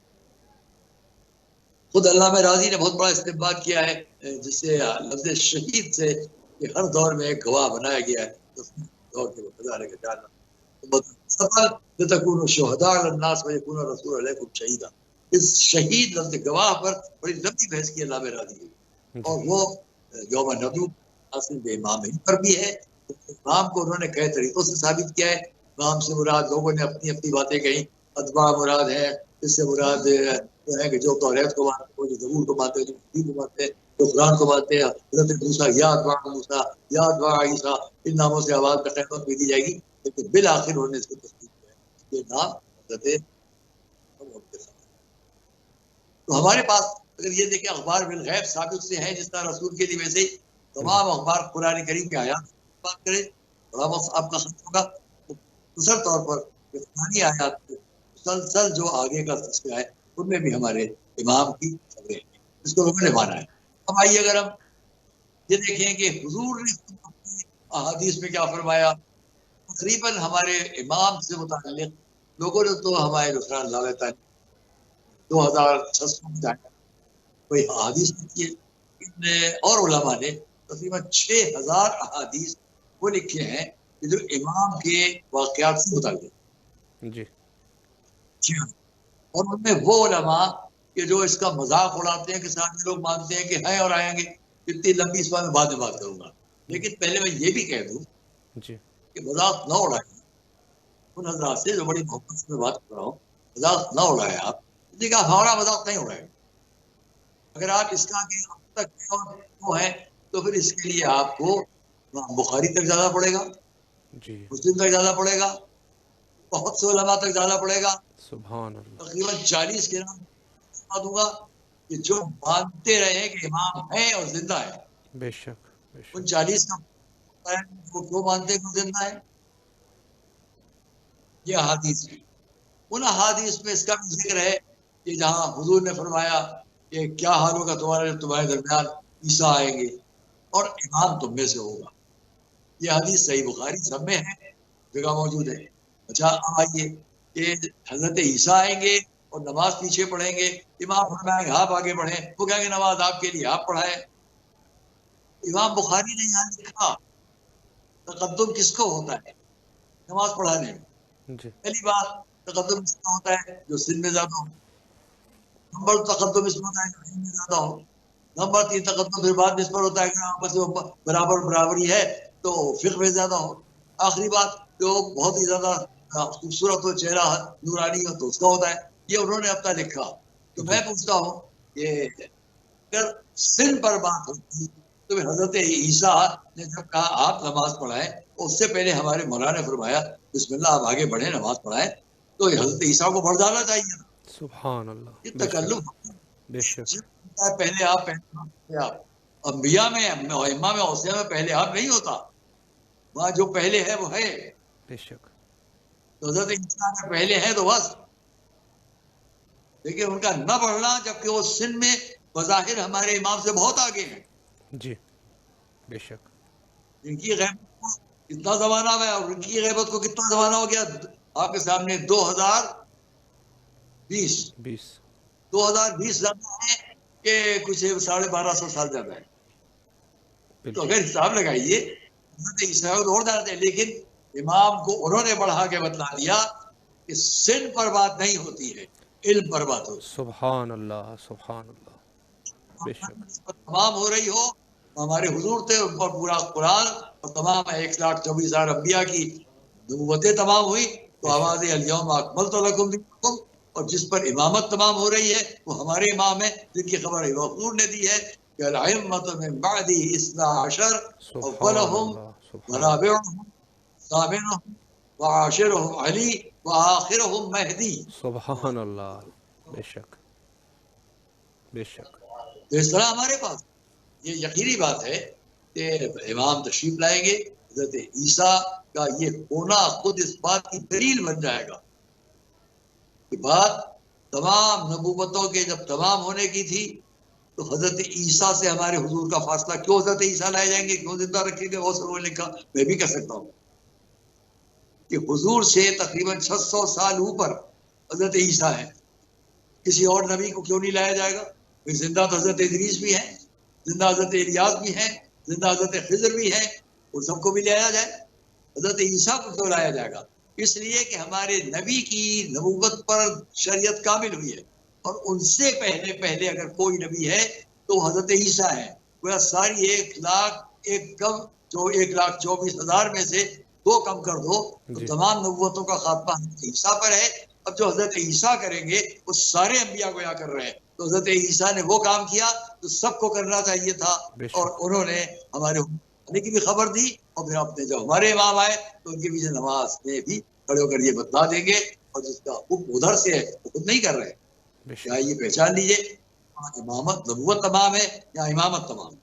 خود علامہ راضی نے بہت بڑا استنباط کیا ہے جس سے لفظ شہید سے کہ ہر دور میں ایک گواہ بنایا گیا ہے. دور کے وقت کے جانا تکون شہداء الناس ویکون رسول علیکم شہیدا. اس شہید لفظ گواہ پر بڑی لمبی بحث کی علامہ راضی کی، اور وہ یوم ندو اصل بے امام پر بھی ہے. امام کو انہوں نے کئی طریقوں سے ثابت کیا ہے. امام سے مراد لوگوں نے اپنی اپنی باتیں کہیں. اتباع مراد ہے، اس سے مراد جو ہے کہ جو توریت کو مانتے ہیں، جو زبور کو مانتے ہیں، جو انجیل کو مانتے ہیں، جو قرآن کو مانتے ہیں. حضرت موسیٰ یا اتباع موسیٰ یا اتباع عیسیٰ، ان ناموں سے آواز میں قیامت بھی دی جائے گی. لیکن بالآخر انہوں نے اس کو تصدیق کیا ہے، یہ نام حضرت. تو ہمارے پاس اگر یہ دیکھیں اخبار بالغیب ثابت سے ہیں جس طرح رسول کے لیے، ویسے ہی تمام اخبار قرآن کریم کے آیات بات کریں بڑا وقت آپ کا خط ہوگا. مسلسل طور پر قرآنی آیات مسلسل جو آگے کا سلسلہ ہے ان میں بھی ہمارے امام کی خبریں ہیں، اس کو لوگوں نے مانا ہے. اب آئیے اگر ہم یہ دیکھیں کہ حضور نے احادیث میں کیا فرمایا. تقریباً ہمارے امام سے متعلق لوگوں نے تو ہمارے نصران لاویتا 2600 کوئی احادیث لکھی ہے، اور علماء نے تقریباً 6000 احادیث وہ لکھے ہیں جو امام کے واقعات سے متعلق جی. اور ان میں وہ علماء کہ جو اس کا مذاق اڑاتے ہیں کہ سارے لوگ مانتے ہیں کہ ہیں اور آئیں گے. اتنی لمبی اس بات میں بعد میں بات کروں گا، لیکن پہلے میں یہ بھی کہہ دوں کہ مذاق نہ اڑائیں ان حضرات سے جو بڑی محبت سے میں بات کر رہا ہوں. مذاق نہ اڑائے آپ، دیکھا ہمارا مذاق نہیں اڑائے. اگر آپ اس کا اب تک وہ ہے تو پھر اس کے لیے آپ کو بخاری تک جانا پڑے گا، مسلم تک جانا پڑے گا، بہت سے علماء تک جانا پڑے گا. سبحان اللہ. تقریباً 40 کے نام دوں گا کہ جو مانتے رہے کہ امام ہے اور زندہ ہے. بے شک ان 40 کا وہ کیوں مانتے ہیں کہ زندہ ہے. یہ احادیث ان احادیث میں اس کا بھی ذکر ہے کہ جہاں حضور نے فرمایا کہ کیا حال ہوگا تمہارے درمیان عیسیٰ آئیں گے اور امام تم میں سے ہوگا. یہ حدیث صحیح بخاری سب میں ہے، جگہ موجود ہے. اچھا اب آئیے کہ حضرت عیسیٰ آئیں گے اور نماز پیچھے پڑھیں گے. امام فرمائیں گے آپ آگے بڑھیں، وہ کہیں گے نماز آپ کے لیے آپ پڑھائیں. امام بخاری نے یہاں لکھا تقدم کس کو ہوتا ہے نماز پڑھانے میں. پہلی بات تقدم اس میں ہوتا ہے جو سن میں زیادہ ہو. نمبر تقدم اس میں ہوتا ہے جو سن میں زیادہ ہو. نمبر 3 تقدم پھر بعد میں اس پر ہوتا ہے کہ آپس میں برابری ہے تو فقہ میں زیادہ ہو. آخری بات جو بہت ہی زیادہ خوبصورت ہو، چہرہ نورانی ہو تو اس کا ہوتا ہے. یہ انہوں نے اپنا لکھا. تو میں پوچھتا ہوں کہ اگر سن پر بات ہوتی تو حضرت عیسیٰ نے جب کہا آپ نماز پڑھائیں، اس سے پہلے ہمارے مولانا نے فرمایا بسم اللہ آپ آگے بڑھیں نماز پڑھائیں، تو حضرت عیسیٰ کو بڑھ جانا چاہیے. سبحان اللہ. یہ تکلف پہلے آپ انبیاء میں امام اوصیاء میں پہلے آپ نہیں ہوتا. وہاں جو پہلے ہے وہ ہے. بے شک. تو حضرت عیسیٰ اگر پہلے ہیں تو بس لیکن ان کا نہ پڑھنا، جبکہ وہ سن میں بظاہر ہمارے امام سے بہت آگے ہیں. جی بے شک. ان کی غیبت کو کتنا زمانہ ہوا ہے، اور ان کی غیبت کو کتنا زمانہ ہو گیا. آپ کے سامنے 2020 زیادہ ہے کہ کچھ 1250 سال زیادہ ہے. تو اگر حساب لگائیے حضرت عیسیٰ اور زیادہ ہے، لیکن امام کو انہوں نے بڑھا کے بتلا دیا کہ سن پر بات نہیں ہوتی ہے، علم پر بات ہوتی ہے. سبحان اللہ سبحان اللہ. بے شک. تمام ہو رہی ہو، ہمارے حضور تھے، ان پر پورا قرآن اور تمام 1,24,000 انبیاء کی نبوتیں تمام ہوئی. تو آواز الیوم اکملت لکم دینکم، اور جس پر امامت تمام ہو رہی ہے وہ ہمارے امام ہیں، جن کی خبر حضور نے دی ہے کہ الائمۃ من بعدی 12 اولہم ورابعہم ثامنہم وعاشرہم علی وآخرہم مہدی. سبحان اللہ. بے شک بے شک. تو اس طرح ہمارے پاس یہ یقینی بات ہے کہ امام تشریف لائیں گے. حضرت عیسیٰ کا یہ ہونا خود اس بات کی دلیل بن جائے گا کہ بات تمام نبوتوں کے جب تمام ہونے کی تھی تو حضرت عیسیٰ سے ہمارے حضور کا فاصلہ کیوں حضرت عیسیٰ لائے جائیں گے، کیوں زندہ رکھیں گے. اور سرور لکھا میں بھی کر سکتا ہوں کہ حضور سے تقریباً 600 سال اوپر حضرت عیسیٰ ہے. کسی اور نبی کو کیوں نہیں لایا جائے گا؟ زندہ تو حضرت ادریس بھی ہیں، زندہ حضرت الیاس بھی ہیں، زندہ حضرت خضر بھی ہیں. ان سب کو بھی لایا جائے. حضرت عیسیٰ کو کیوں لایا جائے گا؟ اس لیے کہ ہمارے نبی کی نبوت پر شریعت کامل ہوئی ہے، اور ان سے پہلے اگر کوئی نبی ہے تو حضرت عیسیٰ ہے. وہ ساری 1,24,000 میں سے 2 کم کر دو تو تمام نبوتوں کا خاتمہ حضرت عیسیٰ پر ہے. اب جو حضرت عیسیٰ کریں گے وہ سارے انبیاء کو یا کر رہے ہیں. تو حضرت عیسیٰ نے وہ کام کیا جو سب کو کرنا چاہیے تھا، اور انہوں نے ہمارے ہونے کی بھی خبر دی. اور پھر اپنے جب ہمارے امام آئے تو ان کے پیچھے نماز میں بھی کھڑے ہو کر یہ بتلا دیں گے. اور جس کا حکم ادھر سے ہے وہ خود نہیں کر رہے. کیا یہ پہچان لیجیے امامت نبوت تمام ہے یا امامت تمام ہے.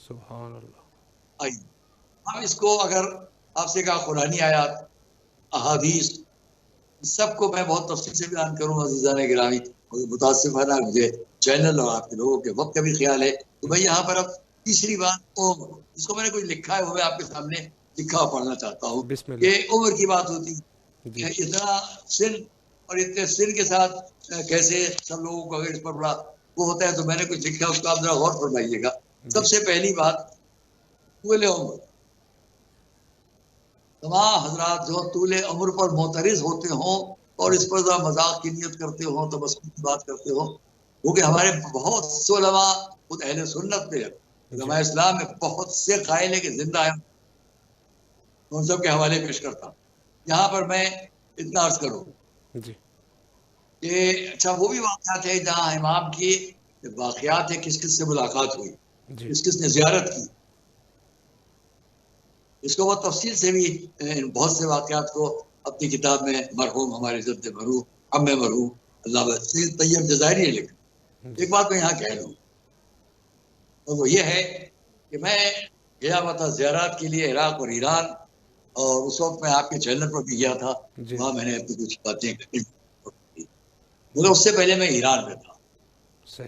سبحان اللہ. آئیے ہم اس کو، اگر آپ سے کہا قرآنی آیات احادیث سب کو میں بہت تفصیل سے بیان کروں عزیزان گرامی. متاسفانہ مجھے چینل اور آپ کے لوگوں کے وقت کا بھی خیال ہے. تو میں یہاں پر اب تیسری بات عمر، جس کو میں نے کچھ لکھا ہے وہ میں آپ کے سامنے لکھا پڑھنا چاہتا ہوں کہ عمر کی بات ہوتی ہے. اتنا سن اور اتنے سن کے ساتھ کیسے سب لوگوں کو اگر اس پر بڑا وہ ہوتا ہے، تو میں نے کچھ لکھا اس کو آپ ذرا غور فرمائیے گا. سب سے پہلی بات طول عمر. تمام حضرات جو طول عمر پر معترض ہوتے ہوں اور اس پر ذرا مذاق کی نیت کرتے ہوں، تبسم کی بات کرتے ہوں، وہ کہ ہمارے بہت سے علماء خود اہل سنت پہ علماء اسلام میں بہت سے قائل ہیں کہ زندہ ہیں. ان سب کے حوالے پیش کرتا ہوں. یہاں پر میں اتنا عرض کروں کہ اچھا وہ بھی واقعات ہے جہاں امام کی واقعات ہے، کس کس سے ملاقات ہوئی، کس کس نے زیارت کی. اس کو بہت تفصیل سے بھی بہت سے واقعات کو اپنی کتاب میں مرحوم ہمارے عزت مرحوم مرحوم اللہ سید طیب جزائری نے لکھا. ایک بات میں یہاں کہہ لوں، اور وہ یہ ہے کہ میں گیا ہوا تھا زیارات کے لیے عراق اور ایران، اور اس وقت میں آپ کے چینل پر بھی گیا تھا. وہاں میں نے اپنی کچھ باتیں کی. مطلب اس سے پہلے میں ایران میں تھا.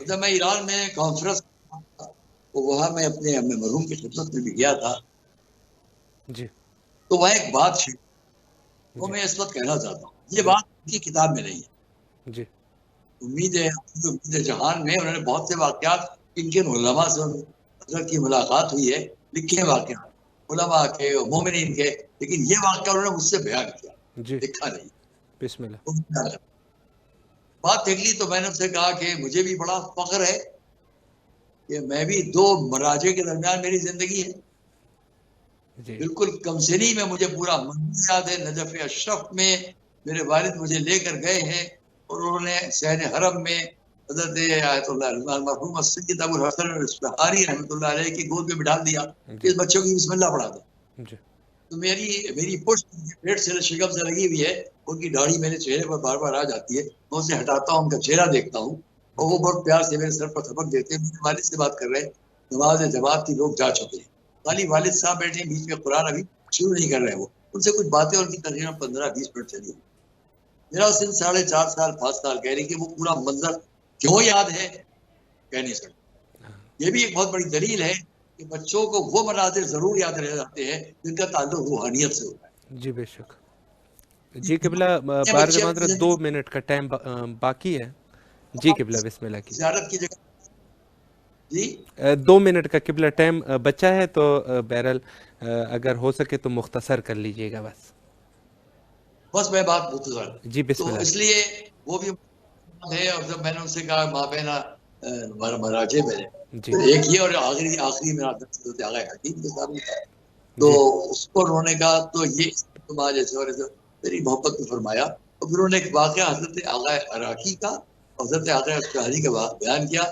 جب میں ایران میں کانفرنس تو وہاں میں اپنے مرحوم کی خدمت میں بھی گیا تھا. تو وہاں ایک بات ہے وہ میں اس وقت کہنا چاہتا ہوں. یہ بات ان کی کتاب میں نہیں ہے. امید جہان میں انہوں نے بہت سے واقعات ان کے علماء سے حضرت کی ملاقات ہوئی ہے، لکھے واقعات علماء کے مومنین کے، لیکن یہ واقعہ انہوں نے مجھ سے بیان کیا، لکھا نہیں. بسم اللہ. بات نکلی تو میں نے ان سے کہا کہ مجھے بھی بڑا فخر ہے کہ میں بھی 2 مراجع کے درمیان میری زندگی ہے. بالکل کمسنی میں مجھے پورا منظر یاد ہے. نجف اشرف میں میرے والد مجھے لے کر گئے ہیں، اور انہوں نے صحن حرم میں حضرت آیت اللہ مرحوم سید ابو الحسن الاصفہانی رحمۃ اللہ علیہ کی گود میں بٹھا دیا. اس بچوں کی بسم اللہ پڑھا دو. تو میری پشت پیٹ سے شکم سے لگی ہوئی ہے. ان کی داڑھی میرے چہرے پر بار بار آ جاتی ہے. میں اسے ہٹاتا ہوں، ان کا چہرہ دیکھتا ہوں، اور وہ بہت پیار سے میرے سر پر تھپک دیتے ہیں. میرے والد سے بات کر رہے ہیں. نماز جماعت کی لوگ جا چکے ہیں، خالی والد صاحب بیٹھے ہیں. بیچ میں قرآن ابھی شروع نہیں کر رہے. وہ ان سے کچھ باتیں ان کی تقریباً 15-20 منٹ چلی. میرا سن 4.5 سال 5 سال کہہ رہی کہ وہ پورا منظر کیوں یاد ہے کہہ نہیں سکتا. یہ بھی ایک بہت بڑی دلیل ہے کہ بچوں کو وہ مناظر ضرور یاد رہ جاتے ہیں جن کا تعلق روحانیت سے ہوتا ہے. جی بے شک. جی قبلہ بارز معذرت 2 منٹ کا ٹائم باقی ہے. جی قبلہ بسم اللہ کی زیارت کی جگہ. جی 2 منٹ کا قبلہ ٹائم بچا ہے تو بہرحال اگر ہو سکے تو مختصر کر لیجئے گا بس. بس میں بات مختصر. جی بسم تو اللہ. اس لیے وہ بھی ہے. اور جب میں نے ان سے کہا ماں بہنا مراجے میں جی تو ایک یہ اور آخری میرا حضرت آغا حکیم کے سامنے تھا تو اس کو انہوں نے کہا تو یہ جیسے اور میری محبت میں فرمایا. اور پھر انہوں نے ایک واقعہ حضرت آغا عراقی کا حضرت آغا اشعری کا بیان کیا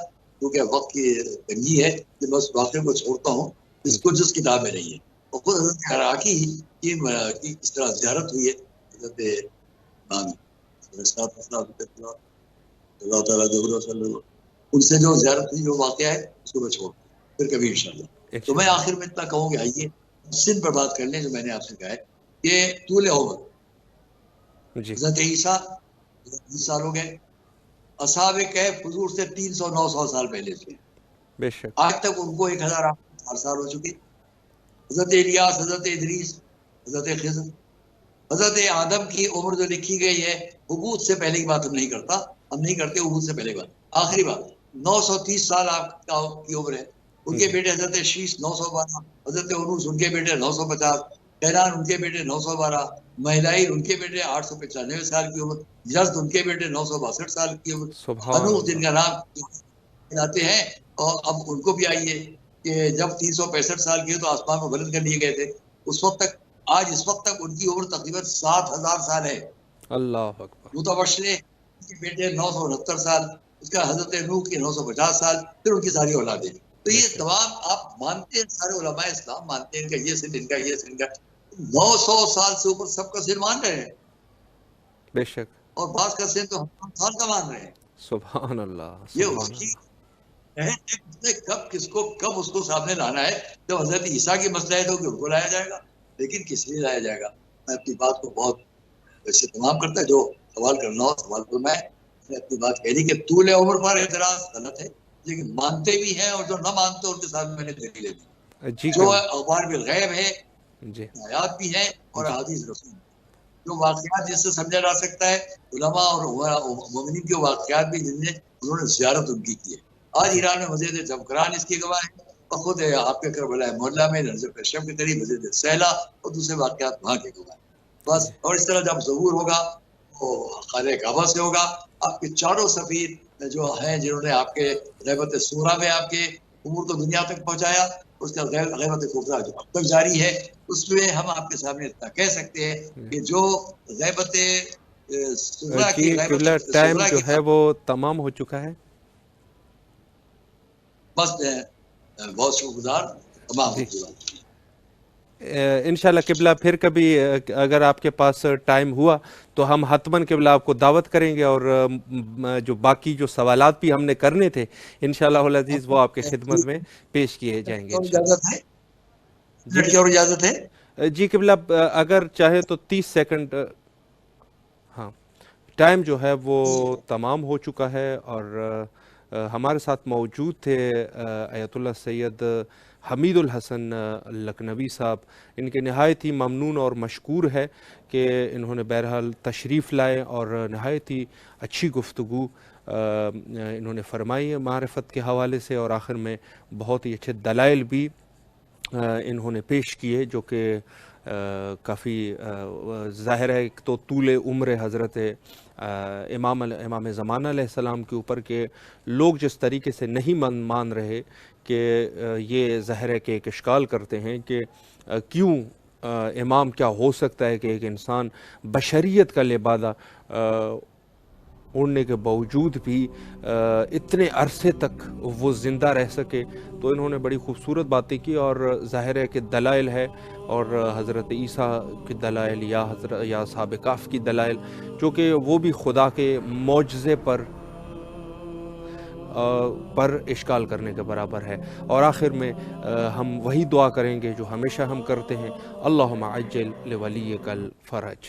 کیونکہ وقت کی تنگی ہے کہ میں اس واقعے کو چھوڑتا ہوں جس کو جس کتاب میں نہیں ہے. اور خود حضرت عراقی کی اس طرح زیارت ہوئی ہے حضرت اللہ تعالیٰ ان سے جو زیارت ہوئی جو واقعہ ہے اس کو میں چھوڑتا ہوں پھر کبھی انشاءاللہ. تو میں آخر میں اتنا کہوں گا آئیے سن پر بات کر لیں جو میں نے آپ سے کہا ہے کہ طول عمر. حضرت عیسیٰ 20 سال ہو گئے. اصحاب کہف حضور سے 300-900 سال پہلے سے بے شک آج تک ان کو 1004 سال ہو چکے. حضرت الیاس حضرت ادریس حضرت خضر حضرت آدم کی عمر جو لکھی گئی ہے عبود سے پہلے کی بات ہم نہیں کرتا. ہم نہیں کرتے عبود سے پہلے کی بات. آخری بات 930 سال آپ کی عمر ہے. ان کے بیٹے حضرت شیش 912 حضرت عروس ان کے بیٹے 950 کیران ان کے بیٹے 912 مہلائل ان کے بیٹے 895 سال کی عمر یزد ان کے بیٹے 962 سال کی عمر. انوح جن کا نام لاتے ہیں اور اب ان کو بھی آئیے کہ جب 365 سال کی تو آسمان کو بلند کر لیے گئے تھے اس وقت تک آج اس وقت تک ان کی عمر تقریباً 7000 سال ہے. اللہ اکبر. متبشر کے بیٹے 969 سال اس کا حضرت نوح کے 950 سال پھر ان کی ساری اولادیں. تو یہ تمام آپ مانتے ہیں سارے علماء اسلام مانتے ہیں کہ یہ سن ان کا یہ سن کا 900 سال سے اوپر سب کا سن مان رہے ہیں. بے شک. اور بعض کا سن تو سال کا مان رہے ہیں. سبحان اللہ. یہ اس کی کب کس کو کب اس کو سامنے لانا ہے. جب حضرت عیسیٰ کی مسئلہ ہوگی ان کو لایا جائے گا لیکن کس لیے لایا جائے گا. میں اپنی بات کو بہت ویسے تمام کرتا ہے جو سوال کرنا ہو سوال پر میں اپنی بات کہہ دی کہ طول عمر پر اعتراض غلط ہے لیکن مانتے بھی ہیں اور جو نہ مانتے ان کے ساتھ میں نے دلیلیں دی جو اخبار بالغیب ہے آیات بھی ہیں اور احادیث رسول جو واقعات جس سے سمجھا جا سکتا ہے. علماء اور مومنین کے واقعات بھی جن نے انہوں نے زیارت ان کی ہے. آج ایران میں مسجد جمکران اس کی گواہ ہے اور خود آپ کے کربلا محلہ میں نظر کشم کے قریب مسجد سیلا اور دوسرے واقعات وہاں کے گواہ بس. اور اس طرح جب ظہور ہوگا وہ خانہ کعبہ سے ہوگا. آپ کے چاروں سفیر جو ہیں جنہوں نے آپ کے غیبت سورہ میں آپ کے امور کو دنیا تک پہنچایا اس کا غیبت کفرا جو اب تک جاری ہے اس میں ہم آپ کے سامنے اتنا کہہ سکتے ہیں کہ جو غیبت سورہ کی غیبت ٹائم جو ہے وہ تمام ہو چکا ہے. بس بہت شکر گزار تمام ہو چکا. انشاءاللہ قبلہ پھر کبھی اگر آپ کے پاس ٹائم ہوا تو ہم حتماً قبلہ آپ کو دعوت کریں گے اور جو باقی جو سوالات بھی ہم نے کرنے تھے انشاءاللہ العزیز وہ آپ کے خدمت میں پیش کیے جائیں گے. اجازت ہے جی قبلہ اگر چاہے تو 30 سیکنڈ. ہاں ٹائم جو ہے وہ تمام ہو چکا ہے اور ہمارے ساتھ موجود تھے آیت اللہ سید حمید الحسن لکھنوی صاحب. ان کے نہایت ہی ممنون اور مشکور ہے کہ انہوں نے بہرحال تشریف لائے اور نہایت ہی اچھی گفتگو انہوں نے فرمائی معرفت کے حوالے سے اور آخر میں بہت ہی اچھے دلائل بھی انہوں نے پیش کیے جو کہ کافی ظاہر ہے. ایک تو طول عمر حضرت امام زمانہ علیہ السلام کے اوپر کہ لوگ جس طریقے سے نہیں مان رہے کہ یہ ظاہر ہے کہ ایک اشکال کرتے ہیں کہ کیوں امام کیا ہو سکتا ہے کہ ایک انسان بشریت کا لبادہ اوڑھنے کے باوجود بھی اتنے عرصے تک وہ زندہ رہ سکے. تو انہوں نے بڑی خوبصورت باتیں کی اور ظاہر ہے کہ دلائل ہے اور حضرت عیسیٰ کی دلائل یا اصحاب کہف کی دلائل جو کہ وہ بھی خدا کے معجزے پر اشکال کرنے کے برابر ہے. اور آخر میں ہم وہی دعا کریں گے جو ہمیشہ ہم کرتے ہیں اللہم عجل لولیک الفرج.